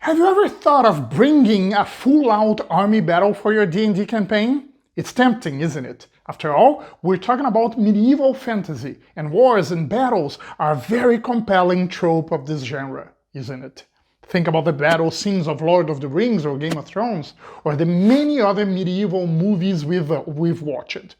Have you ever thought of bringing a full-out army battle for your D&D campaign? It's tempting, isn't it? After all, we're talking about medieval fantasy, and wars and battles are a very compelling trope of this genre, isn't it? Think about the battle scenes of Lord of the Rings or Game of Thrones, or the many other medieval movies we've watched.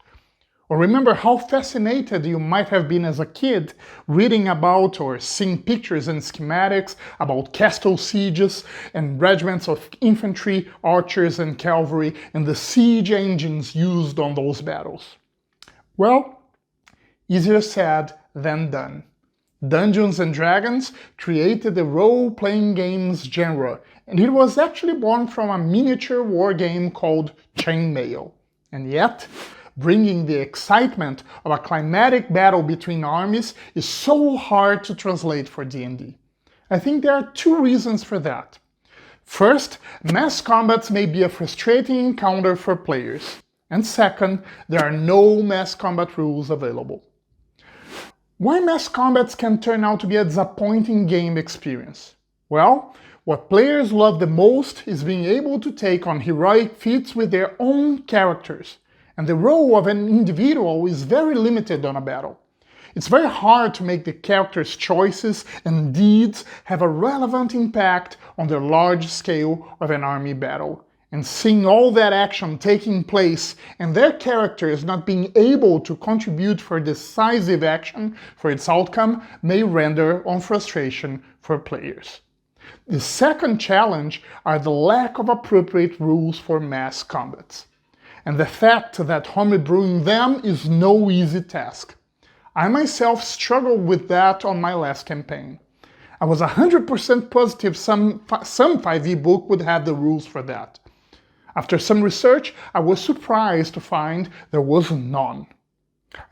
Or remember how fascinated you might have been as a kid reading about or seeing pictures and schematics about castle sieges and regiments of infantry, archers and cavalry and the siege engines used on those battles. Well, easier said than done. Dungeons & Dragons created the role-playing games genre, and it was actually born from a miniature war game called Chainmail. And yet, bringing the excitement of a climatic battle between armies is so hard to translate for D&D. I think there are two reasons for that. First, mass combats may be a frustrating encounter for players. And second, there are no mass combat rules available. Why mass combats can turn out to be a disappointing game experience? Well, what players love the most is being able to take on heroic feats with their own characters. And the role of an individual is very limited on a battle. It's very hard to make the character's choices and deeds have a relevant impact on the large scale of an army battle. And seeing all that action taking place and their characters not being able to contribute for decisive action for its outcome may render on frustration for players. The second challenge are the lack of appropriate rules for mass combats, and the fact that homebrewing them is no easy task. I myself struggled with that on my last campaign. I was 100% positive some 5e book would have the rules for that. After some research, I was surprised to find there was none.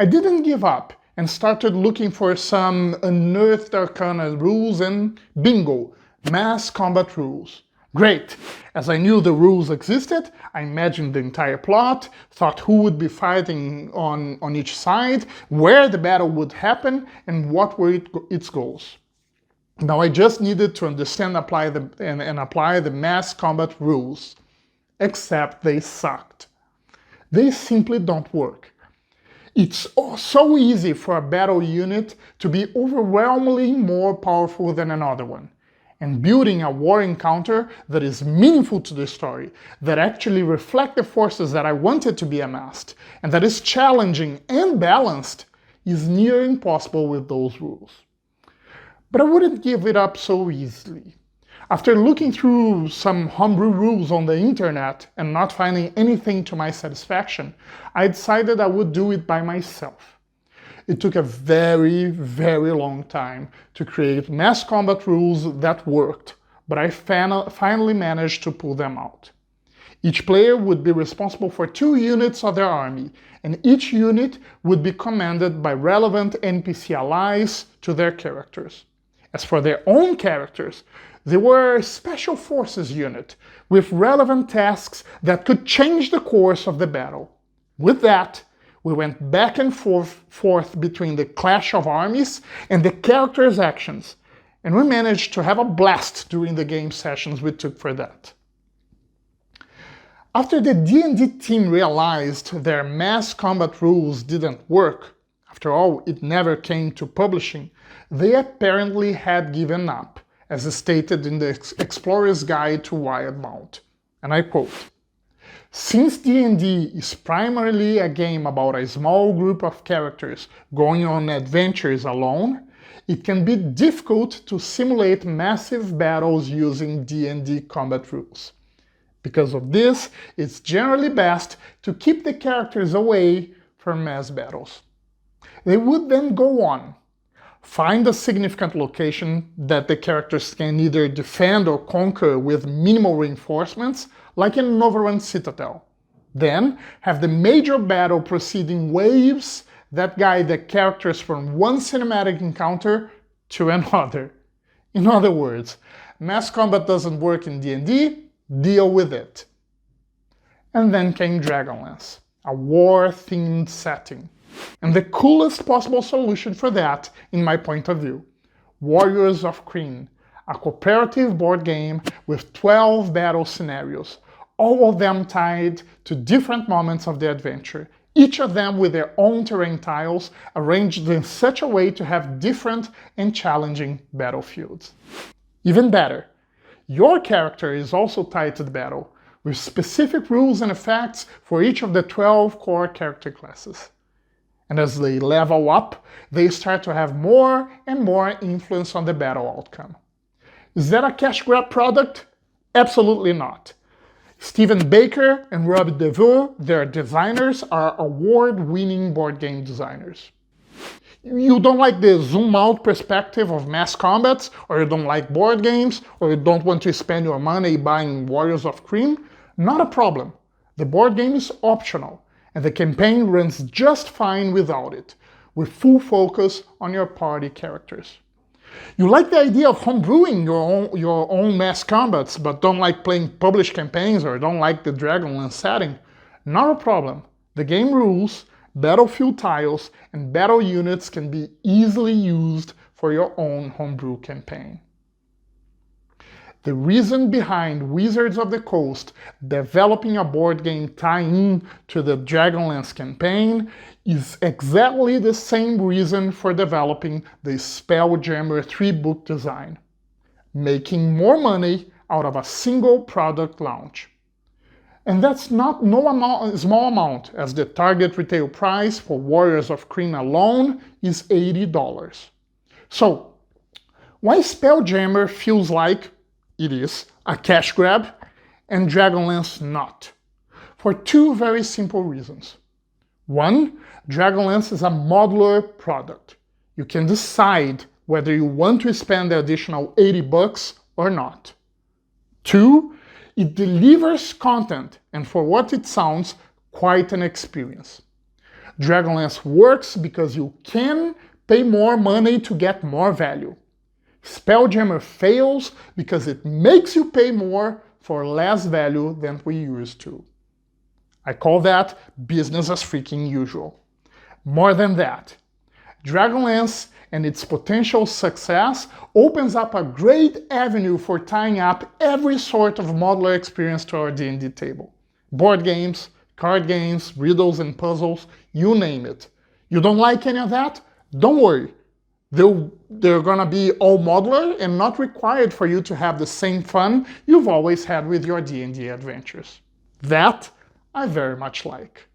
I didn't give up and started looking for some unearthed arcana rules and bingo, mass combat rules. Great! As I knew the rules existed, I imagined the entire plot, thought who would be fighting on each side, where the battle would happen, and what were its goals. Now I just needed to understand and apply the mass combat rules. Except they sucked. They simply don't work. It's so easy for a battle unit to be overwhelmingly more powerful than another one. And building a war encounter that is meaningful to the story, that actually reflect the forces that I wanted to be amassed, and that is challenging and balanced, is near impossible with those rules. But I wouldn't give it up so easily. After looking through some homebrew rules on the internet and not finding anything to my satisfaction, I decided I would do it by myself. It took a very, very long time to create mass combat rules that worked, but I finally managed to pull them out. Each player would be responsible for 2 units of their army, and each unit would be commanded by relevant NPC allies to their characters. As for their own characters, they were a special forces unit with relevant tasks that could change the course of the battle. With that, we went back and forth between the clash of armies and the characters' actions, and we managed to have a blast during the game sessions we took for that. After the D&D team realized their mass combat rules didn't work, after all, it never came to publishing, they apparently had given up, as stated in the Explorer's Guide to Wildemount. And I quote, "Since D&D is primarily a game about a small group of characters going on adventures alone, it can be difficult to simulate massive battles using D&D combat rules. Because of this, it's generally best to keep the characters away from mass battles." They would then go on. Find a significant location that the characters can either defend or conquer with minimal reinforcements, like in an overrun citadel. Then have the major battle proceed in waves that guide the characters from one cinematic encounter to another. In other words, mass combat doesn't work in D&D, deal with it. And then came Dragonlance, a war-themed setting. And the coolest possible solution for that, in my point of view, Warriors of Krynn, a cooperative board game with 12 battle scenarios, all of them tied to different moments of the adventure, each of them with their own terrain tiles arranged in such a way to have different and challenging battlefields. Even better, your character is also tied to the battle, with specific rules and effects for each of the 12 core character classes. And as they level up, they start to have more and more influence on the battle outcome. Is that a cash grab product? Absolutely not. Stephen Baker and Rob DeVoe, their designers, are award-winning board game designers. You don't like the zoom-out perspective of mass combats, or you don't like board games, or you don't want to spend your money buying Warriors of Krynn? Not a problem. The board game is optional, and the campaign runs just fine without it, with full focus on your party characters. You like the idea of homebrewing your own mass combats, but don't like playing published campaigns or don't like the Dragonlance setting? Not a problem. The game rules, battlefield tiles, and battle units can be easily used for your own homebrew campaign. The reason behind Wizards of the Coast developing a board game tie-in to the Dragonlance campaign is exactly the same reason for developing the Spelljammer 3-book design: making more money out of a single product launch. And that's not small amount, as the target retail price for Warriors of Krynn alone is $80. So, why Spelljammer feels like it is a cash grab and Dragonlance not? For two very simple reasons. One, Dragonlance is a modular product. You can decide whether you want to spend the additional $80 or not. Two, it delivers content, and for what it sounds, quite an experience. Dragonlance works because you can pay more money to get more value. Spelljammer fails because it makes you pay more for less value than we used to. I call that business as freaking usual. More than that, Dragonlance and its potential success opens up a great avenue for tying up every sort of modular experience to our D&D table. Board games, card games, riddles and puzzles, you name it. You don't like any of that? Don't worry. They're gonna be all modular and not required for you to have the same fun you've always had with your D&D adventures. That I very much like.